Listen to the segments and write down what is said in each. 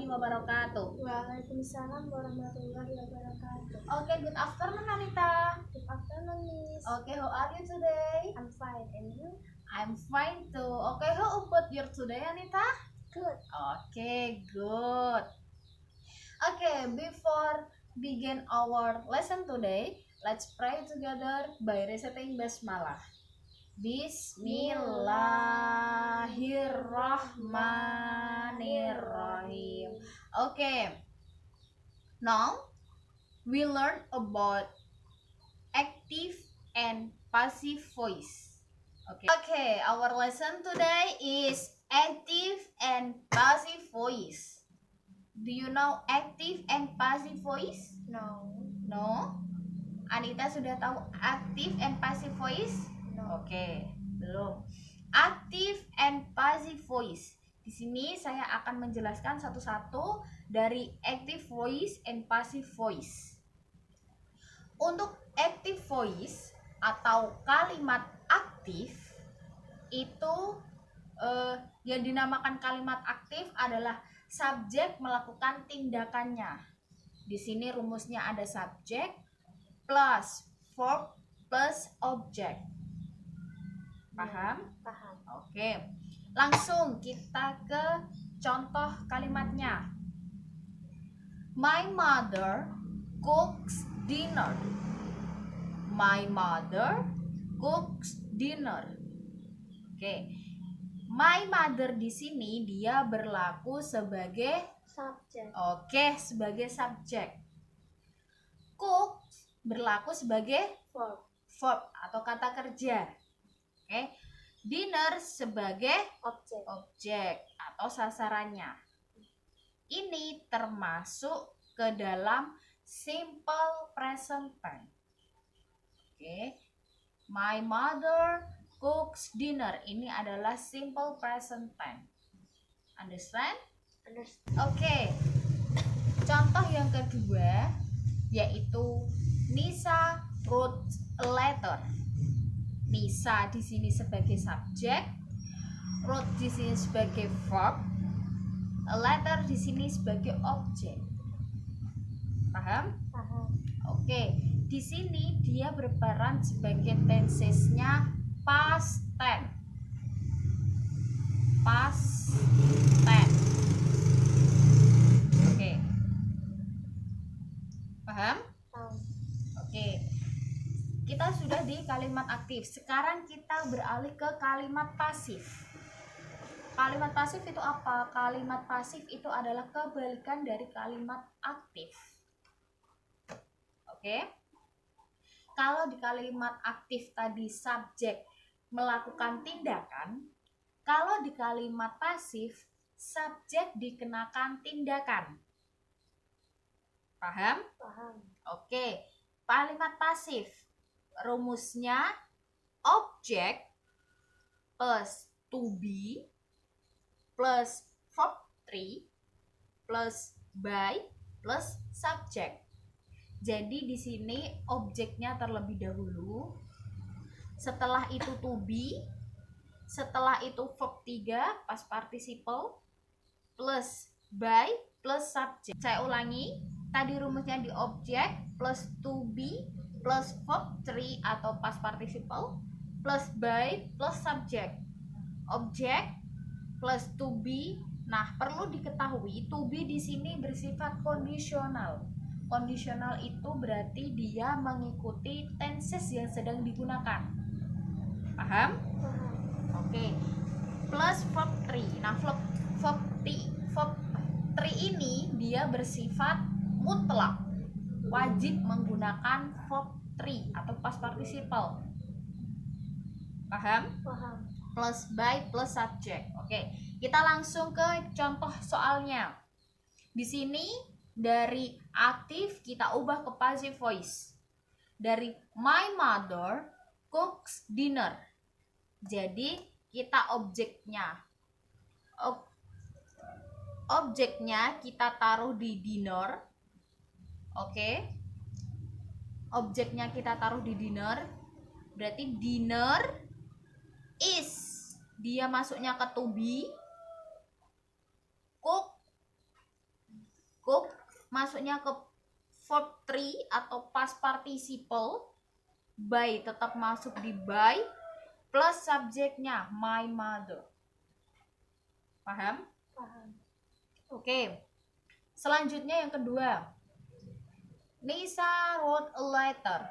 wabarakatuh. Waalaikumsalam warahmatullahi wabarakatuh. Okay, good afternoon, Anita. Good afternoon, Miss. Okay, how are you today? I'm fine, and you? I'm fine too. Okay, how about your today, Anita? Good. Okay, good. Okay, before begin our lesson today, let's pray together by reciting Basmalah. Bismillahirrahmanirrahim. Okay, now we learn about active and passive voice. Okay, our lesson today is active and passive voice. Do you know active and passive voice? No. No? Anita sudah tahu active and passive voice? No. Oke, belum. Active and passive voice. Di sini saya akan menjelaskan satu-satu dari active voice and passive voice. Untuk active voice atau kalimat aktif itu yang dinamakan kalimat aktif adalah subjek melakukan tindakannya. Di sini rumusnya ada subjek plus verb plus object. Paham? Paham. Oke. Langsung kita ke contoh kalimatnya. My mother cooks dinner. My mother cooks dinner. Oke. My mother di sini dia berlaku sebagai Subjek. Oke, sebagai subjek. Cook berlaku sebagai Verb. verb atau kata kerja. Oke. Dinner sebagai Objek. objek atau sasarannya. Ini termasuk ke dalam simple present time. Oke. My mother cooks dinner. Ini adalah simple present time. Understand? Understand. Oke. Contoh yang kedua yaitu Nisa wrote a letter. Nisa di sini sebagai subjek, wrote di sini sebagai verb, a letter di sini sebagai objek. Paham? Paham. Oke. Di sini dia berperan sebagai tensesnya past tense. Past tense. Oke. Paham? Paham. Oke. Kita sudah di kalimat aktif. Sekarang kita beralih ke kalimat pasif. Kalimat pasif itu apa? Kalimat pasif itu adalah kebalikan dari kalimat aktif. Oke. Kalau di kalimat aktif tadi subjek melakukan tindakan, kalau di kalimat pasif subjek dikenakan tindakan. Paham? Paham. Oke. Kalimat pasif rumusnya objek plus to be plus verb 3 plus by plus subject. Jadi di sini objeknya terlebih dahulu, setelah itu to be, setelah itu verb 3 past participle plus by plus subject. Saya ulangi, tadi rumusnya di objek plus to be plus verb 3 atau past participle plus by plus subject. Objek plus to be. Nah, perlu diketahui to be di sini bersifat kondisional. Kondisional itu berarti dia mengikuti tenses yang sedang digunakan. Paham? Paham. Oke. Plus verb 3. Nah, verb 3 ini dia bersifat mutlak. Wajib menggunakan verb 3 atau past participle. Paham? Paham. Plus by plus subject. Oke, kita langsung ke contoh soalnya. Di sini dari aktif kita ubah ke passive voice. Dari my mother cooks dinner. Jadi kita objeknya kita taruh di dinner. Oke. Objeknya kita taruh di dinner. Berarti dinner is, dia masuknya ke to be, cook masuknya ke verb 3 atau past participle. By tetap masuk di by plus subjeknya my mother. Paham? Paham. Oke. Selanjutnya yang kedua. Nisa wrote a letter.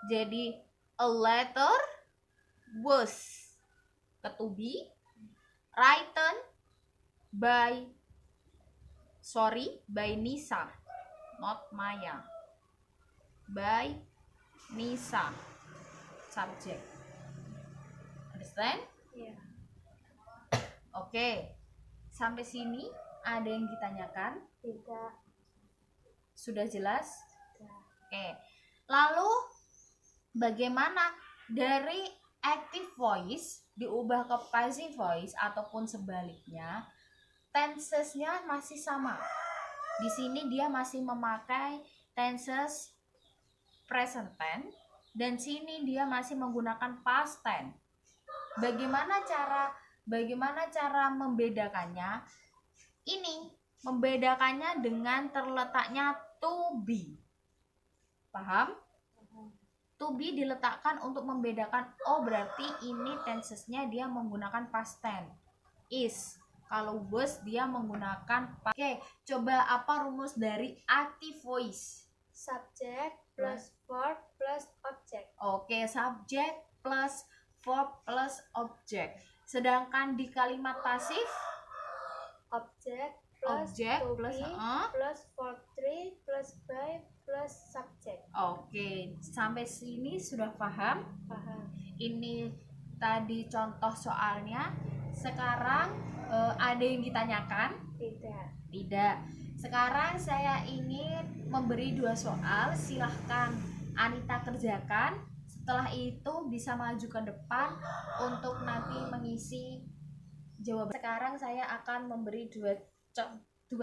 Jadi a letter was to be written by Nisa, not Maya. By Nisa, subject. Understand? Iya. Oke. Sampai sini ada yang ditanyakan? Tidak. Sudah jelas? Tidak. Oke. Lalu bagaimana dari active voice diubah ke passive voice ataupun sebaliknya? Tensesnya masih sama. Di sini dia masih memakai tenses present tense dan sini dia masih menggunakan past tense. Bagaimana cara membedakannya? Ini membedakannya dengan terletaknya to be. Paham? To be diletakkan untuk membedakan, oh berarti ini tensesnya dia menggunakan past tense. Is. Kalau was dia menggunakan past. Oke, coba apa rumus dari active voice? Subject plus verb plus object. Oke, subject plus verb plus object. Sedangkan di kalimat pasif Object plus object to plus be plus verb 3 plus by plus subject. Oke, sampai sini sudah paham? Paham. Ini tadi contoh soalnya. Sekarang ada yang ditanyakan? Tidak. Tidak. Sekarang saya ingin memberi 2 soal. Silahkan Anita kerjakan. Setelah itu bisa maju ke depan untuk nanti mengisi jawaban. Sekarang saya akan memberi 2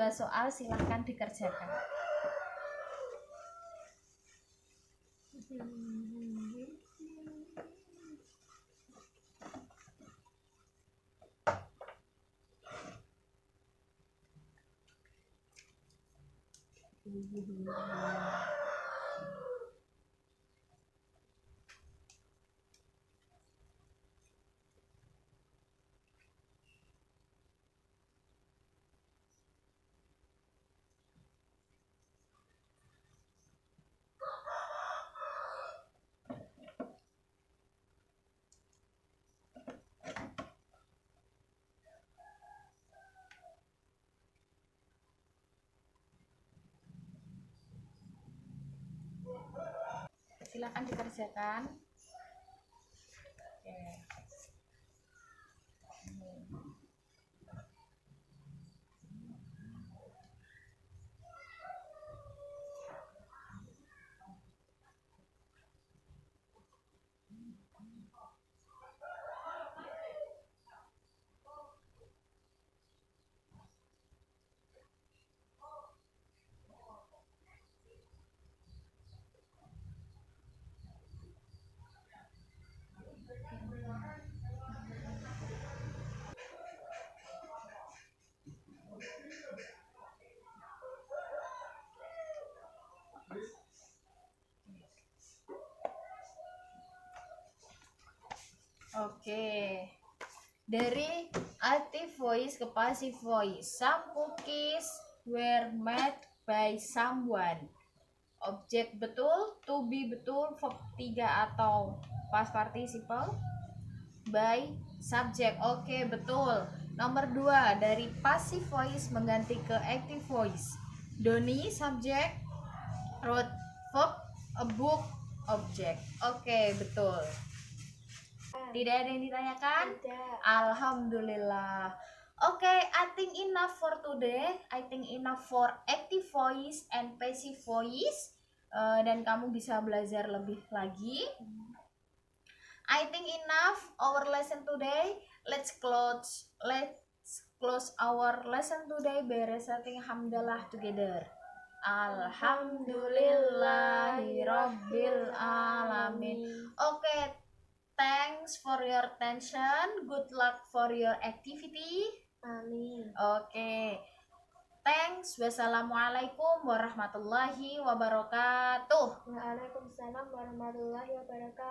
soal. Silahkan dikerjakan. Silakan dikerjakan. Oke. Oke. Dari active voice ke passive voice. Some cookies were made by someone. Objek betul, to be betul, verb 3 atau past participle. By subject. Oke, betul. Nomor 2, dari passive voice mengganti ke active voice. Doni subject, wrote verb, a book object. Oke, betul. Tidak ada yang ditanyakan? Tidak. Alhamdulillah. Oke, I think enough for today. I think enough for active voice and passive voice. Dan kamu bisa belajar lebih lagi. I think enough our lesson today. Let's close our lesson today by reciting hamdalah together. Alhamdulillahirabbil alamin. Oke, thanks for your attention. Good luck for your activity. Amin. Oke. Thanks. Wassalamualaikum warahmatullahi wabarakatuh. Waalaikumsalam warahmatullahi wabarakatuh.